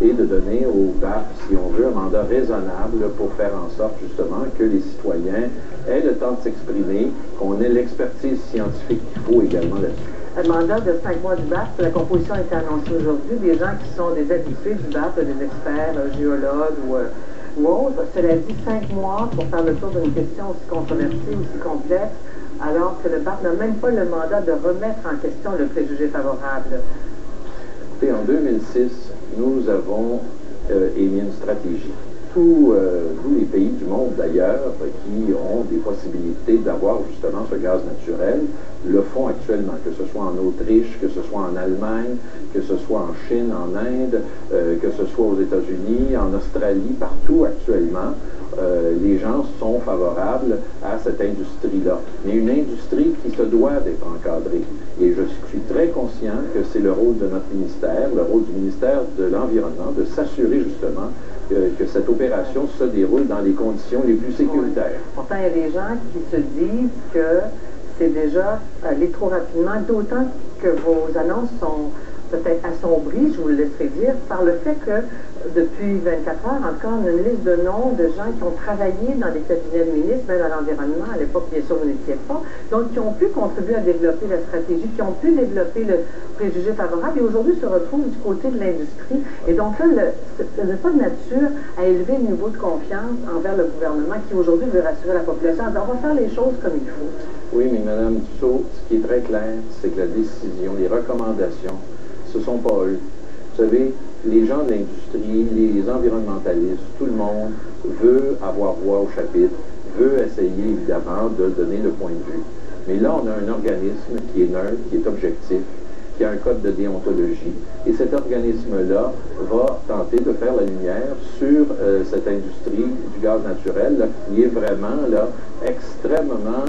et de donner au BAP, si on veut, un mandat raisonnable pour faire en sorte justement que les citoyens aient le temps de s'exprimer, qu'on ait l'expertise scientifique qu'il faut également là-dessus. Un mandat de 5 mois du BAP, la composition a été annoncée aujourd'hui, des gens qui sont des habitués du BAP, des experts, géologues ou autres. Cela dit, 5 mois pour faire le tour d'une question aussi controversée, aussi complexe, alors que le BAP n'a même pas le mandat de remettre en question le préjugé favorable. Écoutez, en 2006, nous avons émis une stratégie. Tous les pays du monde, d'ailleurs, qui ont des possibilités d'avoir justement ce gaz naturel, le font actuellement, que ce soit en Autriche, que ce soit en Allemagne, que ce soit en Chine, en Inde, que ce soit aux États-Unis, en Australie, partout actuellement, les gens sont favorables à cette industrie-là. Mais une industrie qui se doit d'être encadrée. Et je suis très conscient que c'est le rôle de notre ministère, le rôle du ministère de l'Environnement, de s'assurer justement que cette opération se déroule dans les conditions les plus sécuritaires. Pourtant, il y a des gens qui se disent que c'est déjà allé trop rapidement, d'autant que vos annonces sont peut-être assombries, je vous le laisserai dire, par le fait que depuis 24 heures, encore une liste de noms de gens qui ont travaillé dans des cabinets de ministres, même à l'environnement, à l'époque, bien sûr, vous n'étiez pas, donc qui ont pu contribuer à développer la stratégie, qui ont pu développer le préjugé favorable, et aujourd'hui se retrouvent du côté de l'industrie. Et donc là, ce n'est pas de nature à élever le niveau de confiance envers le gouvernement qui aujourd'hui veut rassurer la population. Alors, on va faire les choses comme il faut. Oui, mais Mme Dussault, ce qui est très clair, c'est que la décision, les recommandations, ce ne sont pas eux. Vous savez, les gens de l'industrie, les environnementalistes, tout le monde veut avoir voix au chapitre, veut essayer évidemment de donner le point de vue. Mais là, on a un organisme qui est neutre, qui est objectif, qui a un code de déontologie, et cet organisme-là va tenter de faire la lumière sur cette industrie du gaz naturel, là, qui est vraiment là, extrêmement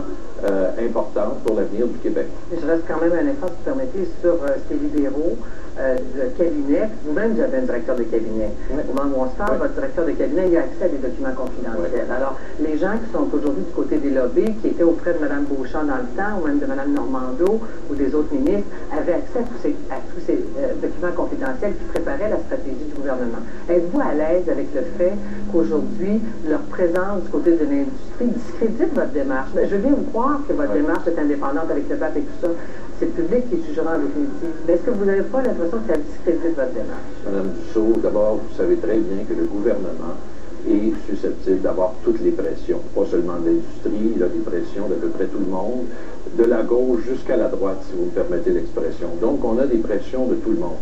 importante pour l'avenir du Québec. Je reste quand même un effort, si vous permettez, sur ces libéraux de cabinet. Vous-même, vous avez un directeur de cabinet. Oui. Au moment où on se parle, votre directeur de cabinet, il a accès à des documents confidentiels. Oui. Alors, les gens qui sont aujourd'hui du côté des lobbies, qui étaient auprès de Mme Beauchamp dans le temps, ou même de Mme Normando, ou des autres ministres, avaient accès à tous ces documents confidentiels qui préparaient la stratégie du gouvernement. Êtes-vous à l'aise avec le fait qu'aujourd'hui, leur présence du côté de l'industrie discrédite votre démarche? Mais je veux bien vous croire que votre démarche est indépendante avec le BAP et tout ça. C'est le public qui jugera en définitive. Mais est-ce que vous n'avez pas l'impression que ça discrédite votre démarche? Mme Dussault, d'abord, vous savez très bien que le gouvernement est susceptible d'avoir toutes les pressions, pas seulement de l'industrie, il a des pressions d'à peu près tout le monde, de la gauche jusqu'à la droite, si vous me permettez l'expression. Donc, on a des pressions de tout le monde.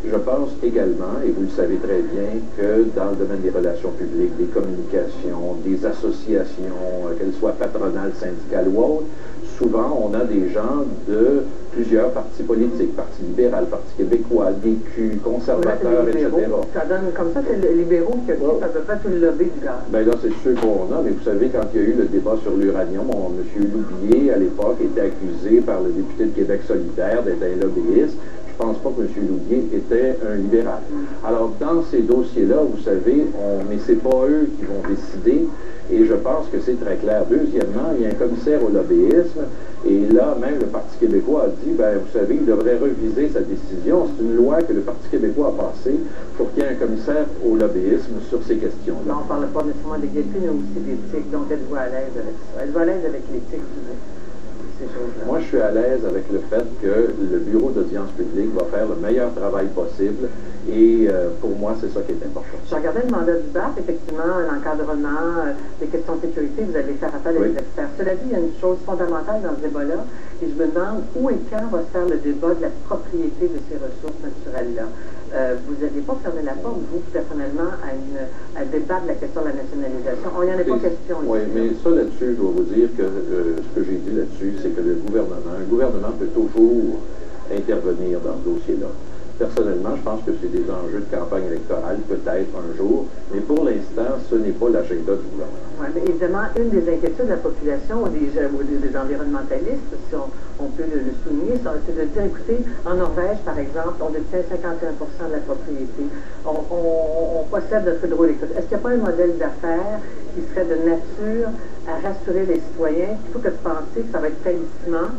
Je pense également, et vous le savez très bien, que dans le domaine des relations publiques, des communications, des associations, qu'elles soient patronales, syndicales ou autres, souvent on a des gens de plusieurs partis politiques, Parti libéral, Parti québécois, DQ, conservateurs, etc. Ça donne comme ça, c'est les libéraux qui occupent à peu près tout le lobby du gaz. Bien là, c'est sûr qu'on a, mais vous savez, quand il y a eu le débat sur l'uranium, M. Loubier, à l'époque, était accusé par le député de Québec solidaire d'être un lobbyiste. Je ne pense pas que M. Loubier était un libéral. Alors, dans ces dossiers-là, vous savez, mais ce n'est pas eux qui vont décider, et je pense que c'est très clair. Deuxièmement, il y a un commissaire au lobbyisme, et là, même le Parti québécois a dit, ben, vous savez, il devrait reviser sa décision. C'est une loi que le Parti québécois a passée pour qu'il y ait un commissaire au lobbyisme sur ces questions-là. On ne parle pas nécessairement d'égalité, mais aussi d'éthique, donc êtes-vous à l'aise avec ça? Êtes-vous à l'aise avec l'éthique? Moi, je suis à l'aise avec le fait que le bureau d'audience publique va faire le meilleur travail possible et pour moi, c'est ça qui est important. Je regardais le mandat du BAP, effectivement, l'encadrement, les questions de sécurité, vous allez faire appel à des experts. Cela dit, il y a une chose fondamentale dans ce débat-là et je me demande où et quand va se faire le débat de la propriété de ces ressources naturelles-là. Vous n'avez pas fermé la porte, vous, personnellement, à débattre de la question de la nationalisation. Il n'y en a pas question. Oui, mais ça, là-dessus, je dois vous dire que ce que j'ai dit là-dessus, c'est que un gouvernement peut toujours intervenir dans ce dossier-là. Personnellement, je pense que c'est des enjeux de campagne électorale, peut-être un jour, mais pour l'instant, ce n'est pas l'agenda du gouvernement. Oui, mais évidemment, une des inquiétudes de la population ou des environnementalistes, si on peut le souligner, c'est de dire, écoutez, en Norvège, par exemple, on détient 51% de la propriété. On possède notre hydroélectrique. Est-ce qu'il n'y a pas un modèle d'affaires qui serait de nature à rassurer les citoyens, plutôt que de penser que ça va être salissement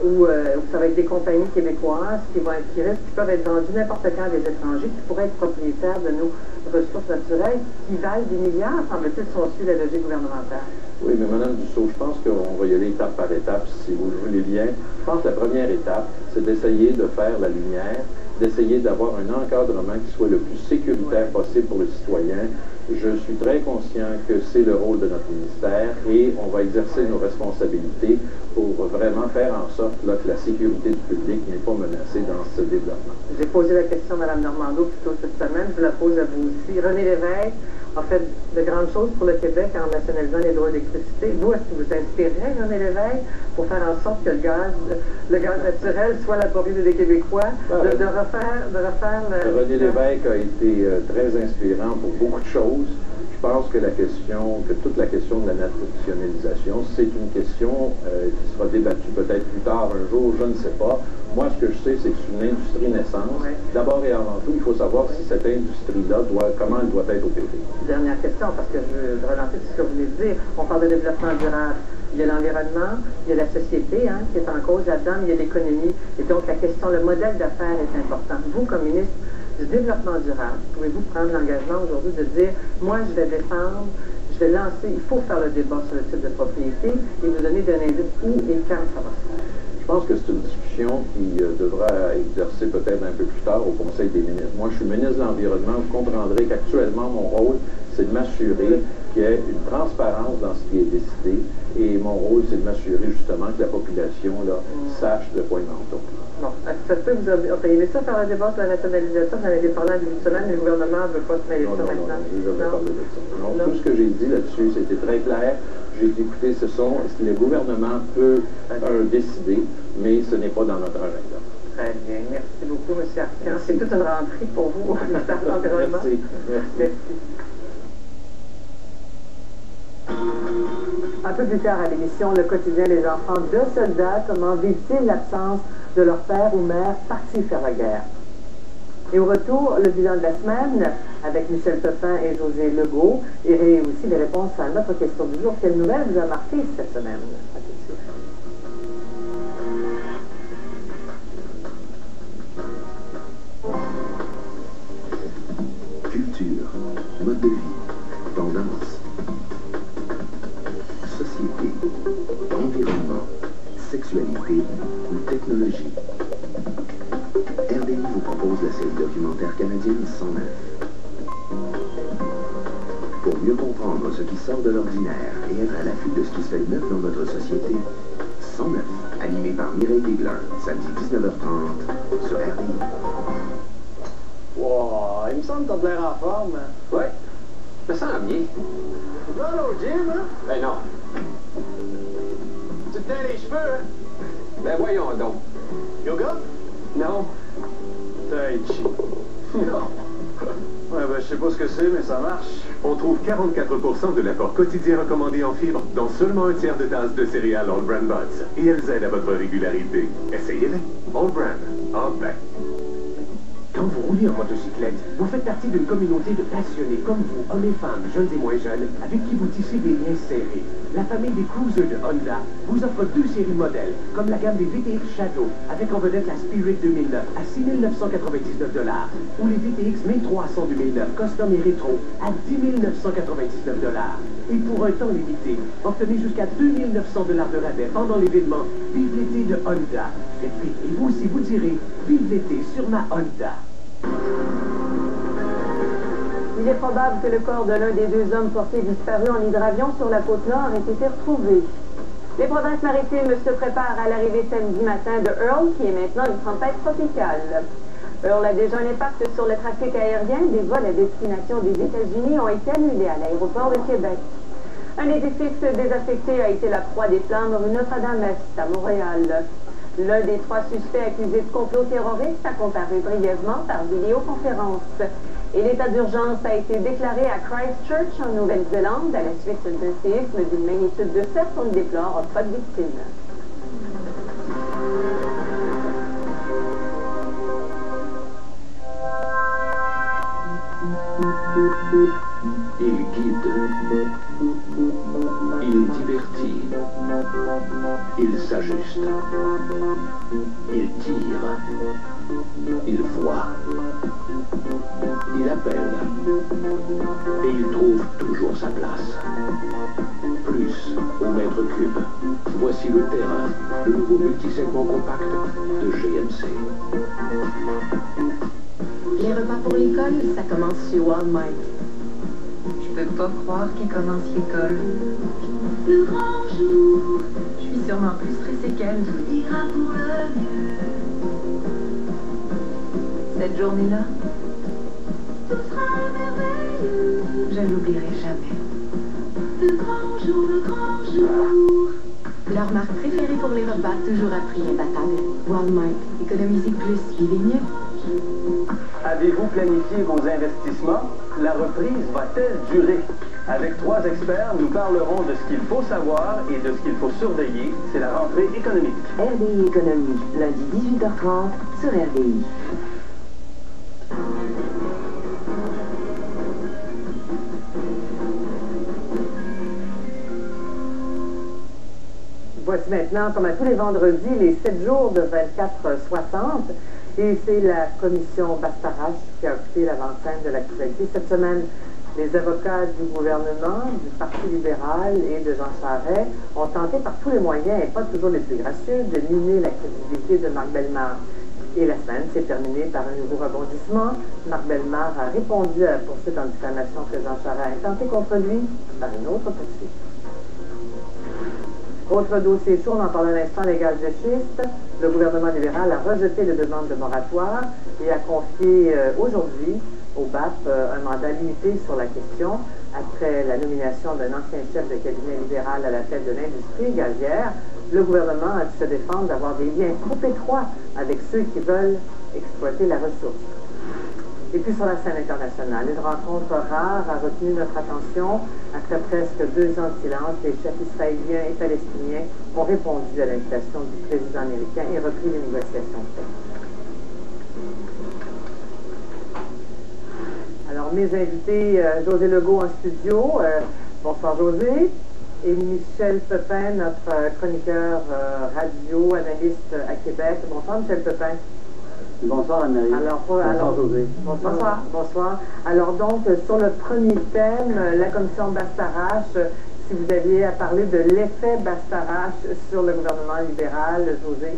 où ça va être des compagnies québécoises qui peuvent être vendues n'importe quand à des étrangers, qui pourraient être propriétaires de nos ressources naturelles, qui valent des milliards, semble-t-il, si on suit la logique gouvernementale. Oui, mais Mme Dussault, je pense qu'on va y aller étape par étape, si vous le voulez bien. Je pense que la première étape, c'est d'essayer de faire la lumière, d'essayer d'avoir un encadrement qui soit le plus sécuritaire possible pour le citoyen. Je suis très conscient que c'est le rôle de notre ministère et on va exercer nos responsabilités pour vraiment faire en sorte là, que la sécurité du public n'est pas menacée dans ce développement. J'ai posé la question à Mme Normando plus tôt cette semaine, je vous la pose à vous aussi. René Lévesque a fait de grandes choses pour le Québec en nationalisant les droits d'électricité. Vous, est-ce que vous inspirez René Lévesque pour faire en sorte que le gaz naturel soit la propriété des Québécois, de refaire René Lévesque a été très inspirant pour beaucoup de choses. Je pense que toute la question de la nationalisation, c'est une question qui sera débattue peut-être plus tard un jour, je ne sais pas. Moi, ce que je sais, c'est que c'est une industrie naissance. Ouais. D'abord et avant tout, il faut savoir si cette industrie-là, comment elle doit être opérée. Dernière question, parce que je veux relancer ce que vous venez de dire. On parle de développement durable. Il y a l'environnement, il y a la société qui est en cause là-dedans, il y a l'économie. Et donc, la question, le modèle d'affaires est important. Vous, comme ministre du développement durable, pouvez-vous prendre l'engagement aujourd'hui de dire, moi, je vais défendre, je vais lancer, il faut faire le débat sur le type de propriété et vous donner d'un indice où et quand ça va se faire? Je pense que c'est une discussion qui devra exercer peut-être un peu plus tard au Conseil des ministres. Moi, je suis ministre de l'Environnement. Vous comprendrez qu'actuellement, mon rôle, c'est de m'assurer qu'il y ait une transparence dans ce qui est décidé. Et mon rôle, c'est de m'assurer justement que la population sache de quoi il en retourne. Bon, ça se peut que vous avez aimé ça faire un débat sur la nationalisation, vous en avez parlé en début de semaine, mais le gouvernement ne veut pas se mêler de ça maintenant. Non, je ne veux pas parler de ça. Non, tout ce que j'ai dit là-dessus, c'était très clair. J'ai dit, écoutez, est-ce que le gouvernement peut décider, mais ce n'est pas dans notre agenda. Très bien. Merci beaucoup, M. Arcan. C'est toute une rentrée pour vous au ministère de l'Environnement. Merci. Un peu plus tard à l'émission, le quotidien des enfants de soldats, comment vivent-ils l'absence de leur père ou mère partis faire la guerre? Et au retour, le bilan de la semaine avec Michel Pepin et José Legault et aussi les réponses à notre question du jour. Quelle nouvelle vous a marqué cette semaine? À tout de suite. Culture, mode de vie, tendance, société, environnement, sexualité ou technologie. RDI vous propose la série documentaire canadienne 109. Pour mieux comprendre ce qui sort de l'ordinaire et être à l'affût de ce qui se fait neuf dans notre société, 109, animé par Mireille Bigler, samedi 19h30 sur RDI. Wow, il me semble que t'as de l'air en forme. Ouais, je me sens bien. Tu vas aller au gym, hein? Ben non. Tu te teins les cheveux, hein? Ben voyons donc. Yoga? Non. Tai Chi. Non. Ouais, ben je sais pas ce que c'est, mais ça marche. On trouve 44% de l'apport quotidien recommandé en fibres dans seulement un tiers de tasse de céréales All Brand Buds. Et elles aident à votre régularité. Essayez-les. All Brand. Ah ben. Quand vous roulez en motocyclette, vous faites partie d'une communauté de passionnés comme vous, hommes et femmes, jeunes et moins jeunes, avec qui vous tissez des liens serrés. La famille des Cruisers de Honda vous offre 2 séries modèles, comme la gamme des VTX Shadow, avec en vedette la Spirit 2009 à 6 999 $, ou les VTX 1300 2009 Custom et Rétro à 10 999 $. Et pour un temps limité, obtenez jusqu'à 2 900 $ de rabais pendant l'événement Vive l'été de Honda. Et puis, et vous aussi vous direz Vive l'été sur ma Honda. Il est probable que le corps de l'un des 2 hommes portés disparus en hydravion sur la côte nord ait été retrouvé. Les provinces maritimes se préparent à l'arrivée samedi matin de Earl, qui est maintenant une tempête tropicale. Earl a déjà un impact sur le trafic aérien. Des vols à destination des États-Unis ont été annulés à l'aéroport de Québec. Un édifice désaffecté a été la proie des flammes rue Notre-Dame-Est à Montréal. L'un des 3 suspects accusés de complot terroriste a comparu brièvement par vidéoconférence. Et l'état d'urgence a été déclaré à Christchurch, en Nouvelle-Zélande, à la suite d'un séisme d'une magnitude de 7. On ne déplore pas de victimes. Il guide. Il divertit. Il s'ajuste. Il tire. Il voit. Il appelle. Et il trouve toujours sa place. Plus au mètre cube. Voici le terrain, le nouveau multisegment compact de GMC. Les repas pour l'école, ça commence chez Walmart. Je peux pas croire qu'il commence l'école. Le grand jour, je suis sûrement plus stressée qu'elle. Tout ira pour le mieux. Cette journée-là, Tout sera merveilleux. je l'oublierai jamais. Le grand jour, le grand jour. Leur marque préférée pour les repas, toujours à prix imbattable. Walmart. Économisez plus, vivez mieux. Avez-vous planifié vos investissements? La reprise va-t-elle durer? Avec 3 experts, nous parlerons de ce qu'il faut savoir et de ce qu'il faut surveiller. C'est la rentrée économique. RDI Économie, lundi 18h30 sur RDI. Voici maintenant, comme à tous les vendredis, les 7 jours de 24-60. Et c'est la commission Bastarache qui a occupé l'avant-scène de l'actualité. Cette semaine, les avocats du gouvernement, du Parti libéral et de Jean Charest ont tenté par tous les moyens, et pas toujours les plus gracieux, de miner la crédibilité de Marc Bellemare. Et la semaine s'est terminée par un nouveau rebondissement. Marc Bellemare a répondu à la poursuite en diffamation que Jean Charest a intenté contre lui par une autre poursuite. Autre dossier chaud, on en parle un instant, les gaz de schiste. Le gouvernement libéral a rejeté les demandes de moratoire et a confié aujourd'hui au BAP un mandat limité sur la question après la nomination d'un ancien chef de cabinet libéral à la tête de l'industrie gazière. Le gouvernement a dû se défendre d'avoir des liens trop étroits avec ceux qui veulent exploiter la ressource. Et puis sur la scène internationale, une rencontre rare a retenu notre attention. Après presque 2 ans de silence, les chefs israéliens et palestiniens ont répondu à l'invitation du président américain et repris les négociations. Alors mes invités, José Legault en studio. Bonsoir José. Et Michel Pepin, notre chroniqueur radio, analyste à Québec. Bonsoir Michel Pepin. Bonsoir Anne-Marie. Bonsoir José. Bonsoir. Alors donc, sur le premier thème, la commission Bastarache, si vous aviez à parler de l'effet Bastarache sur le gouvernement libéral, José.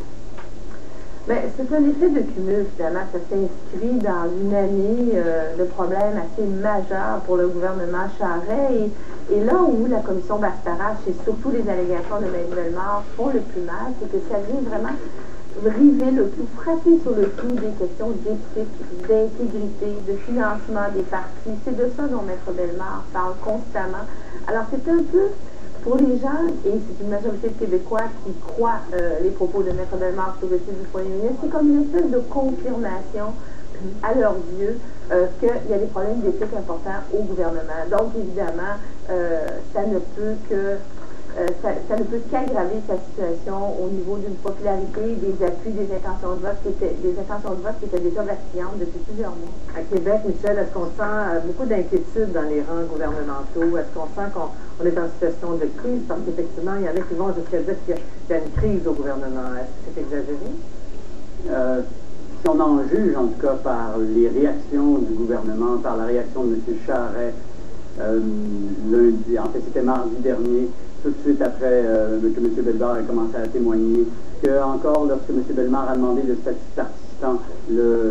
Bien, c'est un effet de cumul, finalement. Ça s'inscrit dans une année de problèmes assez majeurs pour le gouvernement Charest. Et là où la commission Bastarache et surtout les allégations de Mme Bellemare font le plus mal, c'est que ça vient vraiment river le clou, frapper sur le clou des questions d'éthique, d'intégrité, de financement des partis. C'est de ça dont Maître Bellemare parle constamment. Alors c'est un peu, pour les gens, et c'est une majorité de Québécois qui croient les propos de Maître Bellemare sur le site du Premier ministre, c'est comme une espèce de confirmation à leurs yeux qu'il y a des problèmes d'éthique importants au gouvernement. Donc évidemment, ça ne peut qu'aggraver sa situation au niveau d'une popularité, des appuis, des intentions de vote qui étaient déjà vacillantes depuis plusieurs mois. À Québec, Michel, est-ce qu'on sent beaucoup d'inquiétude dans les rangs gouvernementaux? Est-ce qu'on sent qu'on est en situation de crise? Parce qu'effectivement, il y en a qui vont jusqu'à dire qu'il y a une crise au gouvernement. Est-ce que c'est exagéré? Si on en juge, en tout cas, par les réactions du gouvernement, par la réaction de M. Charest, lundi, en fait c'était mardi dernier, tout de suite après que M. Bellemare a commencé à témoigner, que encore lorsque M. Bellemare a demandé le statut de participant,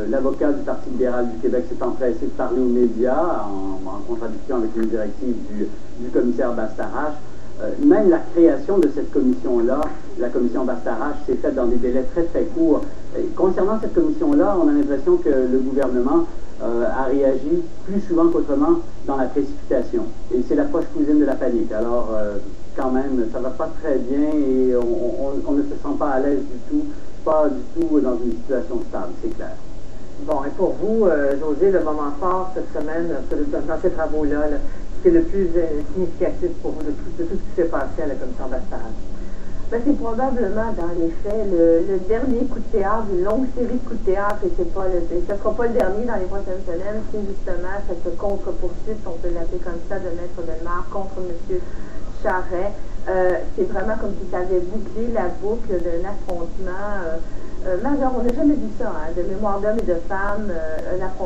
l'avocat du Parti libéral du Québec s'est empressé de parler aux médias en contradiction avec une directive du commissaire Bastarache. Même la création de cette commission-là, la commission Bastarache, s'est faite dans des délais très très courts. Et concernant cette commission-là, on a l'impression que le gouvernement a réagi plus souvent qu'autrement dans la précipitation. Et c'est l'approche cousine de la panique. Alors, quand même, ça va pas très bien et on ne se sent pas à l'aise du tout, pas du tout dans une situation stable, c'est clair. Bon, et pour vous, José, le moment fort cette semaine, dans ces travaux-là, c'est le plus significatif pour vous de tout ce qui s'est passé à la commission Bastarache? Ben, c'est probablement, dans les faits, le dernier coup de théâtre, une longue série de coups de théâtre, et c'est pas ça ne sera pas le dernier dans les prochaines semaines, c'est justement cette contre-poursuite, on peut l'appeler comme ça, de Maître Bellemare contre M. Charest. C'est vraiment comme si ça avait bouclé la boucle d'un affrontement majeur. On n'a jamais vu ça, hein, de mémoire d'hommes et de femmes, un affrontement